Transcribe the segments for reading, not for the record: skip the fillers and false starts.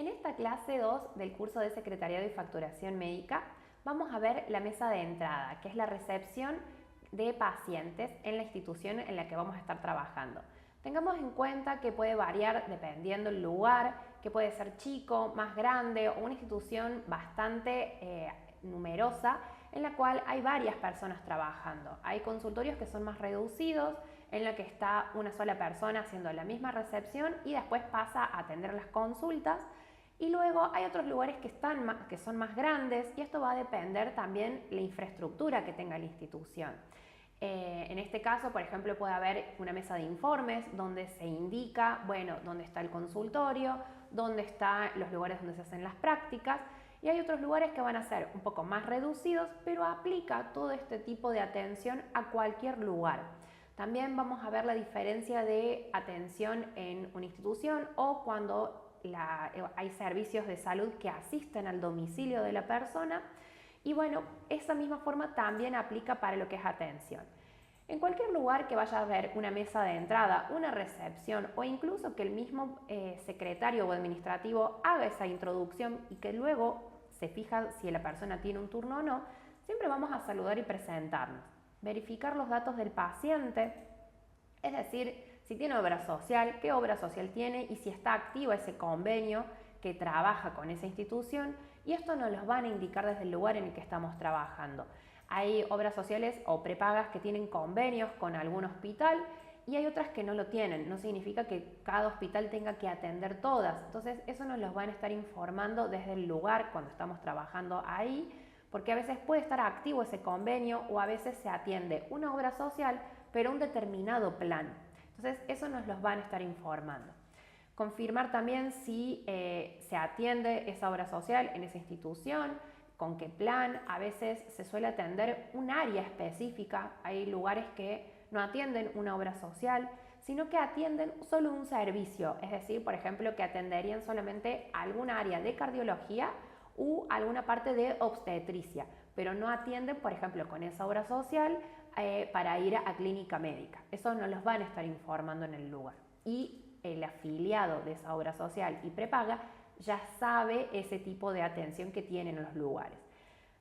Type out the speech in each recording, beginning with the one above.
En esta clase 2 del curso de Secretariado y Facturación Médica vamos a ver la mesa de entrada, que es la recepción de pacientes en la institución en la que vamos a estar trabajando. Tengamos en cuenta que puede variar dependiendo el lugar, que puede ser chico, más grande o una institución bastante numerosa en la cual hay varias personas trabajando. Hay consultorios que son más reducidos, en los que está una sola persona haciendo la misma recepción y después pasa a atender las consultas. Y luego hay otros lugares que son más grandes y esto va a depender también de la infraestructura que tenga la institución. En este caso, por ejemplo, puede haber una mesa de informes donde se indica, bueno, dónde está el consultorio, dónde están los lugares donde se hacen las prácticas, y hay otros lugares que van a ser un poco más reducidos, pero aplica todo este tipo de atención a cualquier lugar. También vamos a ver la diferencia de atención en una institución o cuando hay servicios de salud que asisten al domicilio de la persona. Y bueno, esa misma forma también aplica para lo que es atención. En cualquier lugar que vaya a haber una mesa de entrada, una recepción o incluso que el mismo secretario o administrativo haga esa introducción y que luego se fija si la persona tiene un turno o no, siempre vamos a saludar y presentarnos. Verificar los datos del paciente, es decir, si tiene obra social, qué obra social tiene y si está activo ese convenio que trabaja con esa institución, y esto nos lo van a indicar desde el lugar en el que estamos trabajando. Hay obras sociales o prepagas que tienen convenios con algún hospital y hay otras que no lo tienen. No significa que cada hospital tenga que atender todas. Entonces eso nos lo van a estar informando desde el lugar cuando estamos trabajando ahí, porque a veces puede estar activo ese convenio o a veces se atiende una obra social pero un determinado plan. Entonces eso nos los van a estar informando. Confirmar también si se atiende esa obra social en esa institución, con qué plan. A veces se suele atender un área específica. Hay lugares que no atienden una obra social, sino que atienden solo un servicio. Es decir, por ejemplo, que atenderían solamente algún área de cardiología u alguna parte de obstetricia, pero no atienden, por ejemplo, con esa obra social para ir a clínica médica. Eso nos los van a estar informando en el lugar. Y el afiliado de esa obra social y prepaga ya sabe ese tipo de atención que tienen en los lugares.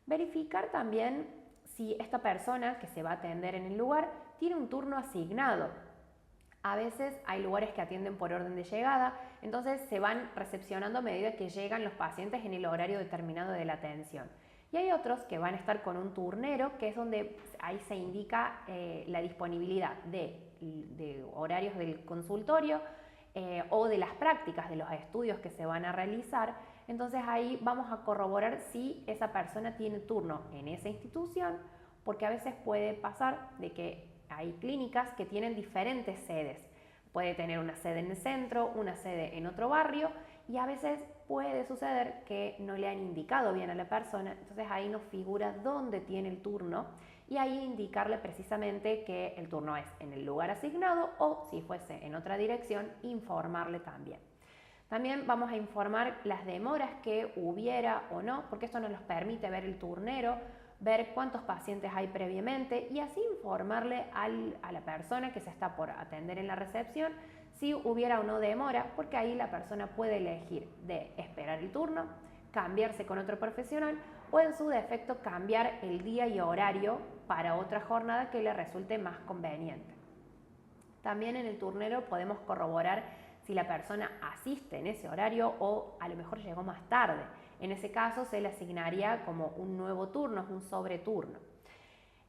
Verificar también si esta persona que se va a atender en el lugar tiene un turno asignado. A veces hay lugares que atienden por orden de llegada, entonces se van recepcionando a medida que llegan los pacientes en el horario determinado de la atención. Y hay otros que van a estar con un turnero, que es donde ahí se indica la disponibilidad de horarios del consultorio o de las prácticas de los estudios que se van a realizar. Entonces ahí vamos a corroborar si esa persona tiene turno en esa institución, porque a veces puede pasar de que hay clínicas que tienen diferentes sedes. Puede tener una sede en el centro, una sede en otro barrio y a veces puede suceder que no le han indicado bien a la persona, entonces ahí nos figura dónde tiene el turno y ahí indicarle precisamente que el turno es en el lugar asignado o si fuese en otra dirección, informarle también. También vamos a informar las demoras que hubiera o no, porque esto nos permite ver el turnero, ver cuántos pacientes hay previamente y así informarle a la persona que se está por atender en la recepción si hubiera o no demora, porque ahí la persona puede elegir de esperar el turno, cambiarse con otro profesional o en su defecto cambiar el día y horario para otra jornada que le resulte más conveniente. También en el turnero podemos corroborar si la persona asiste en ese horario o a lo mejor llegó más tarde. En ese caso se le asignaría como un nuevo turno, un sobreturno.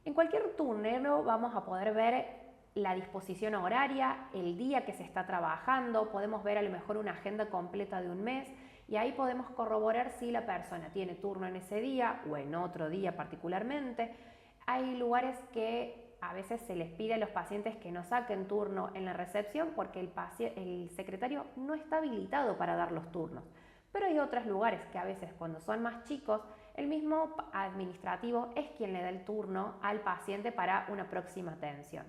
En cualquier turnero vamos a poder ver la disposición horaria, el día que se está trabajando, podemos ver a lo mejor una agenda completa de un mes y ahí podemos corroborar si la persona tiene turno en ese día o en otro día particularmente. Hay lugares que a veces se les pide a los pacientes que no saquen turno en la recepción porque el secretario no está habilitado para dar los turnos. Pero hay otros lugares que a veces cuando son más chicos, el mismo administrativo es quien le da el turno al paciente para una próxima atención.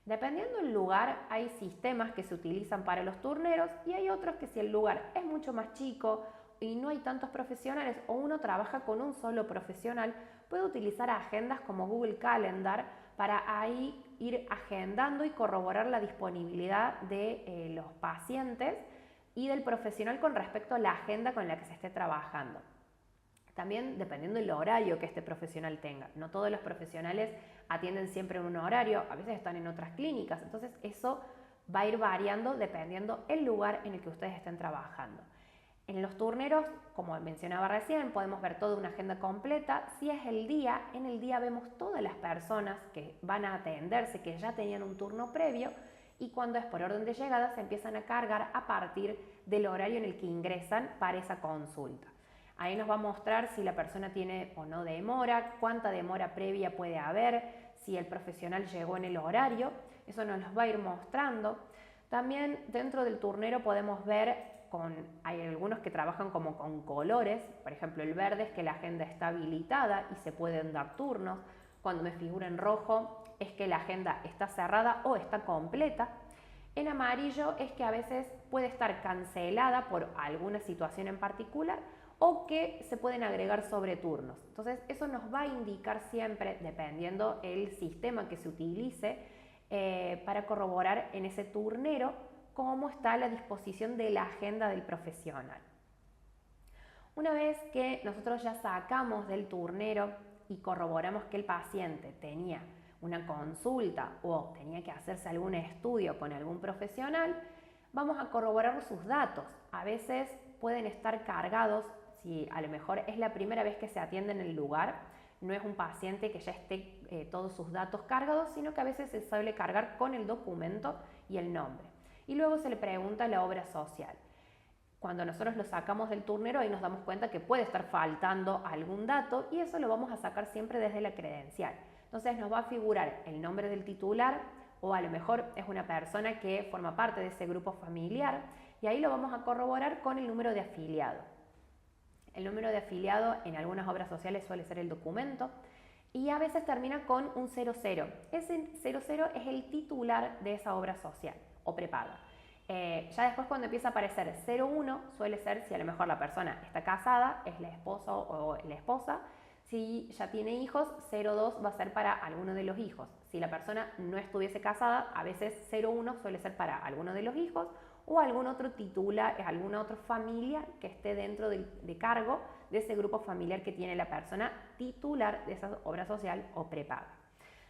Dependiendo del lugar, hay sistemas que se utilizan para los turneros y hay otros que si el lugar es mucho más chico y no hay tantos profesionales o uno trabaja con un solo profesional, puede utilizar agendas como Google Calendar para ahí ir agendando y corroborar la disponibilidad de los pacientes y del profesional con respecto a la agenda con la que se esté trabajando. También dependiendo del horario que este profesional tenga. No todos los profesionales atienden siempre en un horario, a veces están en otras clínicas, entonces eso va a ir variando dependiendo el lugar en el que ustedes estén trabajando. En los turneros, como mencionaba recién, podemos ver toda una agenda completa. Si es el día, en el día vemos todas las personas que van a atenderse, que ya tenían un turno previo, y cuando es por orden de llegada se empiezan a cargar a partir del horario en el que ingresan para esa consulta. Ahí nos va a mostrar si la persona tiene o no demora, cuánta demora previa puede haber, si el profesional llegó en el horario, eso nos los va a ir mostrando. También dentro del turnero podemos ver, hay algunos que trabajan como con colores, por ejemplo el verde es que la agenda está habilitada y se pueden dar turnos, cuando me figura en rojo es que la agenda está cerrada o está completa. En amarillo es que a veces puede estar cancelada por alguna situación en particular o que se pueden agregar sobreturnos. Entonces eso nos va a indicar siempre, dependiendo el sistema que se utilice, para corroborar en ese turnero cómo está la disposición de la agenda del profesional. Una vez que nosotros ya sacamos del turnero y corroboramos que el paciente tenía una consulta o tenía que hacerse algún estudio con algún profesional, vamos a corroborar sus datos. A veces pueden estar cargados, si a lo mejor es la primera vez que se atiende en el lugar, no es un paciente que ya esté todos sus datos cargados, sino que a veces se suele cargar con el documento y el nombre. Y luego se le pregunta la obra social. Cuando nosotros lo sacamos del turnero, ahí nos damos cuenta que puede estar faltando algún dato y eso lo vamos a sacar siempre desde la credencial. Entonces nos va a figurar el nombre del titular o a lo mejor es una persona que forma parte de ese grupo familiar y ahí lo vamos a corroborar con el número de afiliado. El número de afiliado en algunas obras sociales suele ser el documento y a veces termina con un 00. Ese 00 es el titular de esa obra social o prepaga. Ya después cuando empieza a aparecer 01 suele ser si a lo mejor la persona está casada, es la esposa o la esposa. Si ya tiene hijos, 02 va a ser para alguno de los hijos. Si la persona no estuviese casada, a veces 01 suele ser para alguno de los hijos o algún otro titular, alguna otra familia que esté dentro de cargo de ese grupo familiar que tiene la persona titular de esa obra social o prepaga.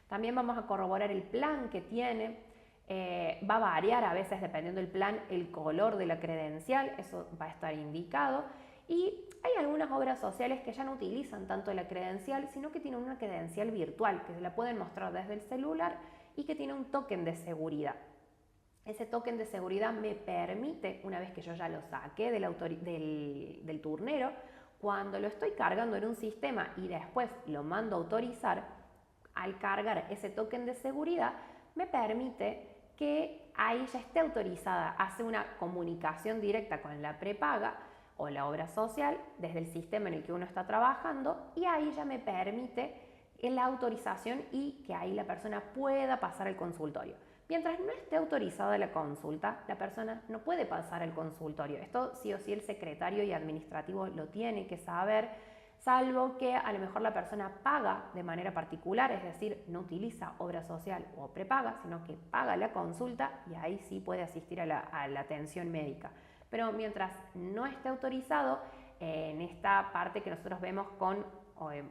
También vamos a corroborar el plan que tiene. Va a variar a veces dependiendo del plan el color de la credencial, eso va a estar indicado. Y hay algunas obras sociales que ya no utilizan tanto la credencial, sino que tienen una credencial virtual que se la pueden mostrar desde el celular y que tiene un token de seguridad. Ese token de seguridad me permite, una vez que yo ya lo saqué del turnero, cuando lo estoy cargando en un sistema y después lo mando a autorizar, al cargar ese token de seguridad, me permite que ahí ya esté autorizada, hace una comunicación directa con la prepaga o la obra social desde el sistema en el que uno está trabajando y ahí ya me permite la autorización y que ahí la persona pueda pasar al consultorio. Mientras no esté autorizada la consulta, la persona no puede pasar al consultorio. Esto sí o sí el secretario y administrativo lo tiene que saber, salvo que a lo mejor la persona paga de manera particular, es decir, no utiliza obra social o prepaga, sino que paga la consulta y ahí sí puede asistir a la atención médica. Pero mientras no esté autorizado, en esta parte que nosotros vemos con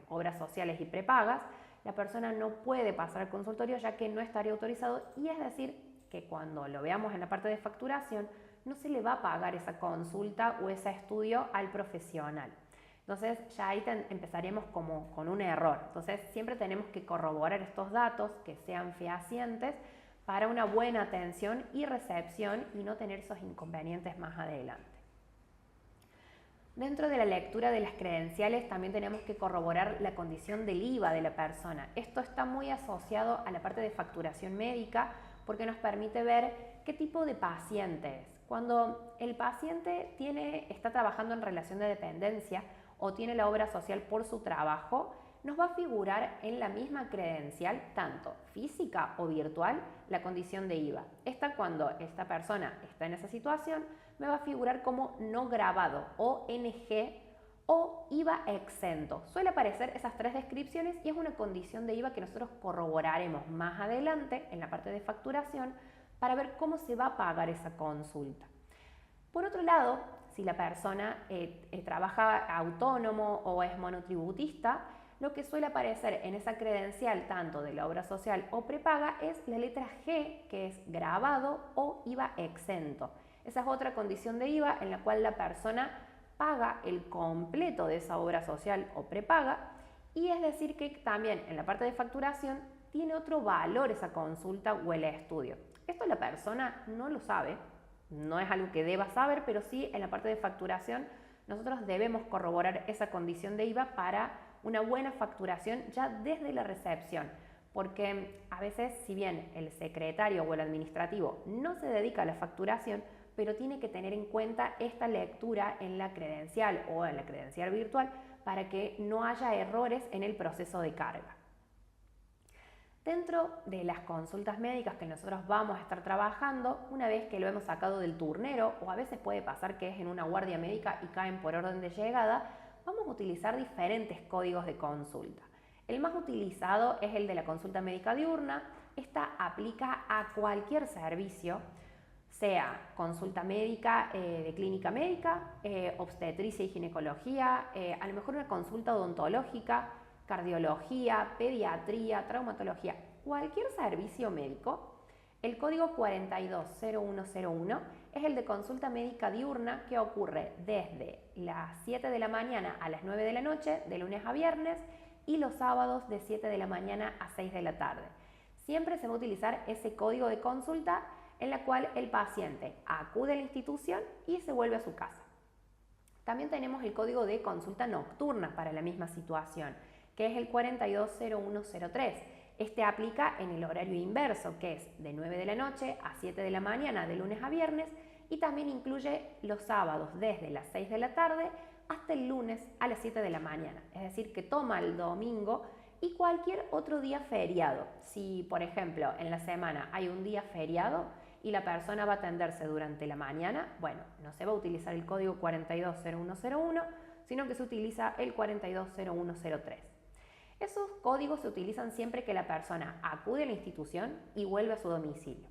obras sociales y prepagas, la persona no puede pasar al consultorio ya que no estaría autorizado y es decir que cuando lo veamos en la parte de facturación no se le va a pagar esa consulta o ese estudio al profesional. Entonces ya ahí empezaríamos como con un error. Entonces siempre tenemos que corroborar estos datos que sean fehacientes para una buena atención y recepción y no tener esos inconvenientes más adelante. Dentro de la lectura de las credenciales también tenemos que corroborar la condición del IVA de la persona. Esto está muy asociado a la parte de facturación médica porque nos permite ver qué tipo de paciente es. Cuando el paciente está trabajando en relación de dependencia o tiene la obra social por su trabajo, nos va a figurar en la misma credencial, tanto física o virtual, la condición de IVA. Cuando esta persona está en esa situación, me va a figurar como no grabado o NG o IVA exento. Suele aparecer esas tres descripciones y es una condición de IVA que nosotros corroboraremos más adelante en la parte de facturación para ver cómo se va a pagar esa consulta. Por otro lado, si la persona trabaja autónomo o es monotributista, lo que suele aparecer en esa credencial tanto de la obra social o prepaga es la letra G, que es grabado o IVA exento. Esa es otra condición de IVA en la cual la persona paga el completo de esa obra social o prepaga, y es decir que también en la parte de facturación tiene otro valor esa consulta o el estudio. Esto la persona no lo sabe, no es algo que deba saber, pero sí en la parte de facturación nosotros debemos corroborar esa condición de IVA para una buena facturación ya desde la recepción, porque a veces, si bien el secretario o el administrativo no se dedica a la facturación, pero tiene que tener en cuenta esta lectura en la credencial o en la credencial virtual para que no haya errores en el proceso de carga. Dentro de las consultas médicas que nosotros vamos a estar trabajando, una vez que lo hemos sacado del turnero, o a veces puede pasar que es en una guardia médica y caen por orden de llegada, vamos a utilizar diferentes códigos de consulta. El más utilizado es el de la consulta médica diurna. Esta aplica a cualquier servicio, sea consulta médica de clínica médica, obstetricia y ginecología, a lo mejor una consulta odontológica, cardiología, pediatría, traumatología, cualquier servicio médico. El código 420101 es el de consulta médica diurna, que ocurre desde las 7 de la mañana a las 9 de la noche, de lunes a viernes, y los sábados de 7 de la mañana a 6 de la tarde. Siempre se va a utilizar ese código de consulta en la cual el paciente acude a la institución y se vuelve a su casa. También tenemos el código de consulta nocturna para la misma situación, que es el 420103. Este aplica en el horario inverso, que es de 9 de la noche a 7 de la mañana, de lunes a viernes, y también incluye los sábados desde las 6 de la tarde hasta el lunes a las 7 de la mañana. Es decir, que toma el domingo y cualquier otro día feriado. Si, por ejemplo, en la semana hay un día feriado y la persona va a atenderse durante la mañana, bueno, no se va a utilizar el código 420101, sino que se utiliza el 420103. Esos códigos se utilizan siempre que la persona acude a la institución y vuelve a su domicilio.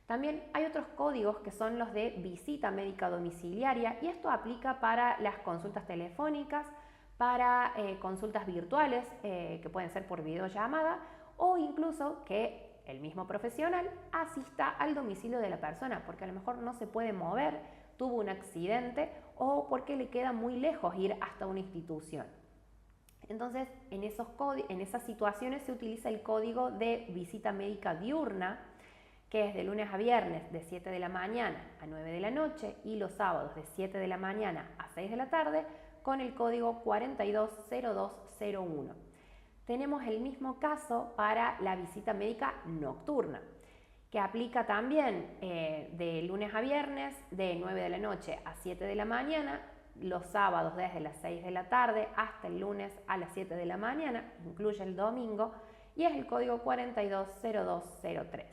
También hay otros códigos que son los de visita médica domiciliaria, y esto aplica para las consultas telefónicas, para consultas virtuales que pueden ser por videollamada, o incluso que el mismo profesional asista al domicilio de la persona porque a lo mejor no se puede mover, tuvo un accidente o porque le queda muy lejos ir hasta una institución. Entonces, en esas situaciones se utiliza el código de visita médica diurna, que es de lunes a viernes de 7 de la mañana a 9 de la noche y los sábados de 7 de la mañana a 6 de la tarde, con el código 420201. Tenemos el mismo caso para la visita médica nocturna, que aplica también de lunes a viernes de 9 de la noche a 7 de la mañana, los sábados desde las 6 de la tarde hasta el lunes a las 7 de la mañana, incluye el domingo, y es el código 420203.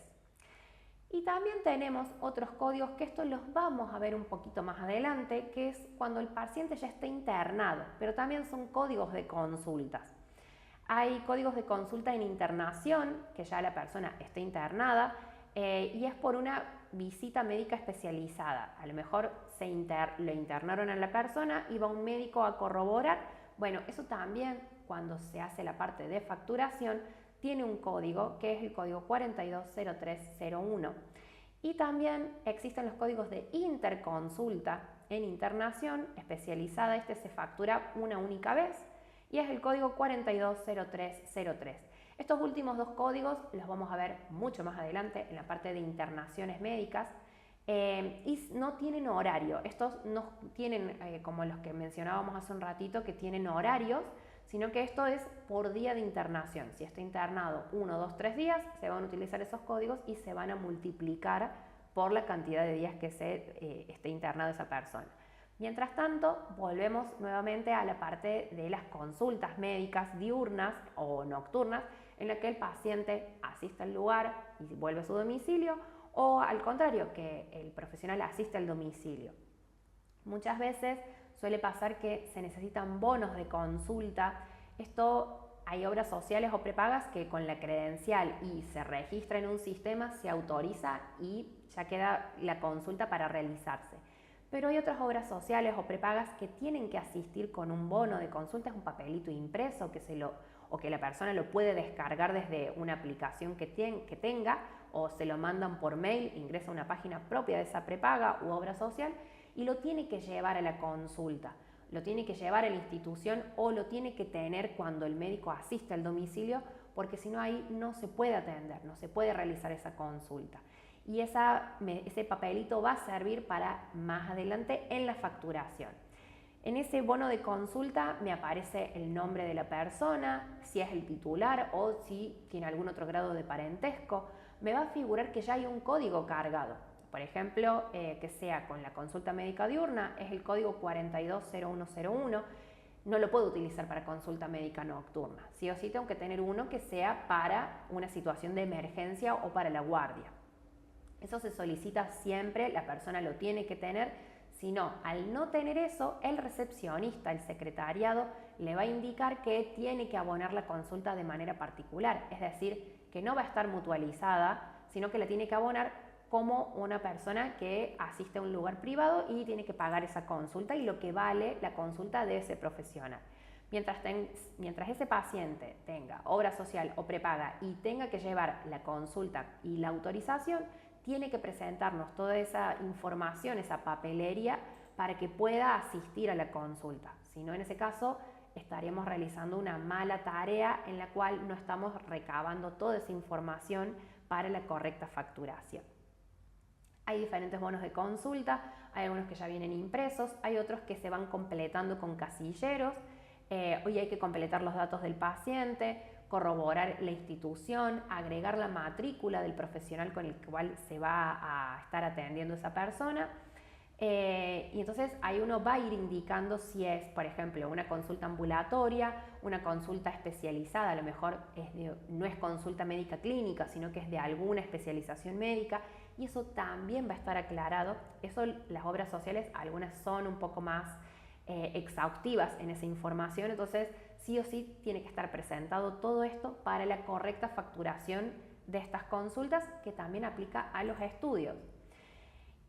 Y también tenemos otros códigos que estos los vamos a ver un poquito más adelante, que es cuando el paciente ya está internado, pero también son códigos de consultas. Hay códigos de consulta en internación, que ya la persona está internada, y es por una visita médica especializada. A lo mejor lo internaron a la persona y va un médico a corroborar. Bueno, eso también, cuando se hace la parte de facturación, tiene un código que es el código 420301. Y también existen los códigos de interconsulta en internación especializada. Este se factura una única vez y es el código 420303. Estos últimos dos códigos los vamos a ver mucho más adelante en la parte de internaciones médicas, y no tienen horario. Estos no tienen, como los que mencionábamos hace un ratito, que tienen horarios, sino que esto es por día de internación. Si está internado 1, 2, 3 días, se van a utilizar esos códigos y se van a multiplicar por la cantidad de días que esté internado esa persona. Mientras tanto, volvemos nuevamente a la parte de las consultas médicas diurnas o nocturnas, en la que el paciente asiste al lugar y vuelve a su domicilio, o al contrario, que el profesional asiste al domicilio. Muchas veces suele pasar que se necesitan bonos de consulta. Esto, hay obras sociales o prepagas que con la credencial y se registra en un sistema, se autoriza y ya queda la consulta para realizarse. Pero hay otras obras sociales o prepagas que tienen que asistir con un bono de consulta, es un papelito impreso o que la persona lo puede descargar desde una aplicación que tenga, o se lo mandan por mail, ingresa a una página propia de esa prepaga u obra social y lo tiene que llevar a la consulta. Lo tiene que llevar a la institución o lo tiene que tener cuando el médico asiste al domicilio, porque si no ahí no se puede atender, no se puede realizar esa consulta. Y ese papelito va a servir para más adelante en la facturación. En ese bono de consulta me aparece el nombre de la persona, si es el titular o si tiene algún otro grado de parentesco. Me va a figurar que ya hay un código cargado. Por ejemplo, que sea con la consulta médica diurna, es el código 420101. No lo puedo utilizar para consulta médica nocturna. Sí o sí tengo que tener uno que sea para una situación de emergencia o para la guardia. Eso se solicita siempre, la persona lo tiene que tener. Si no, al no tener eso, el recepcionista, el secretariado, le va a indicar que tiene que abonar la consulta de manera particular. Es decir, que no va a estar mutualizada, sino que la tiene que abonar como una persona que asiste a un lugar privado y tiene que pagar esa consulta y lo que vale la consulta de ese profesional. Mientras ese paciente tenga obra social o prepaga y tenga que llevar la consulta y la autorización, tiene que presentarnos toda esa información, esa papelería, para que pueda asistir a la consulta. Si no, en ese caso, estaríamos realizando una mala tarea en la cual no estamos recabando toda esa información para la correcta facturación. Hay diferentes bonos de consulta, hay algunos que ya vienen impresos, hay otros que se van completando con casilleros. Hoy hay que completar los datos del paciente, corroborar la institución, agregar la matrícula del profesional con el cual se va a estar atendiendo esa persona. Y entonces ahí uno va a ir indicando si es, por ejemplo, una consulta ambulatoria, una consulta especializada, a lo mejor no es consulta médica clínica, sino que es de alguna especialización médica, y eso también va a estar aclarado. Eso, las obras sociales, algunas son un poco más exhaustivas en esa información, entonces sí o sí tiene que estar presentado todo esto para la correcta facturación de estas consultas, que también aplica a los estudios.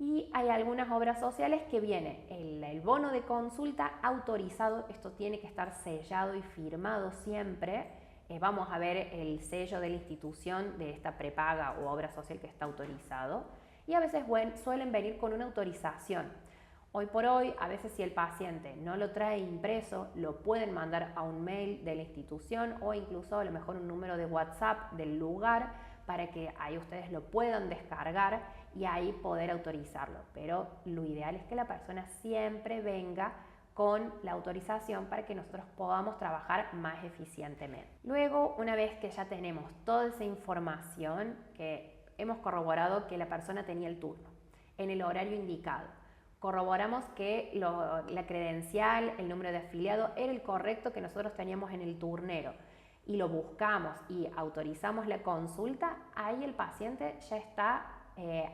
Y hay algunas obras sociales que viene el bono de consulta autorizado, esto tiene que estar sellado y firmado siempre. Vamos a ver el sello de la institución de esta prepaga o obra social que está autorizado, y a veces suelen venir con una autorización. Hoy por hoy, a veces si el paciente no lo trae impreso, lo pueden mandar a un mail de la institución o incluso a lo mejor un número de WhatsApp del lugar para que ahí ustedes lo puedan descargar y ahí poder autorizarlo. Pero lo ideal es que la persona siempre venga con la autorización para que nosotros podamos trabajar más eficientemente. Luego, una vez que ya tenemos toda esa información, que hemos corroborado que la persona tenía el turno en el horario indicado, corroboramos que la credencial, el número de afiliado era el correcto que nosotros teníamos en el turnero y lo buscamos y autorizamos la consulta, ahí el paciente ya está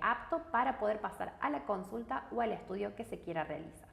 apto para poder pasar a la consulta o al estudio que se quiera realizar.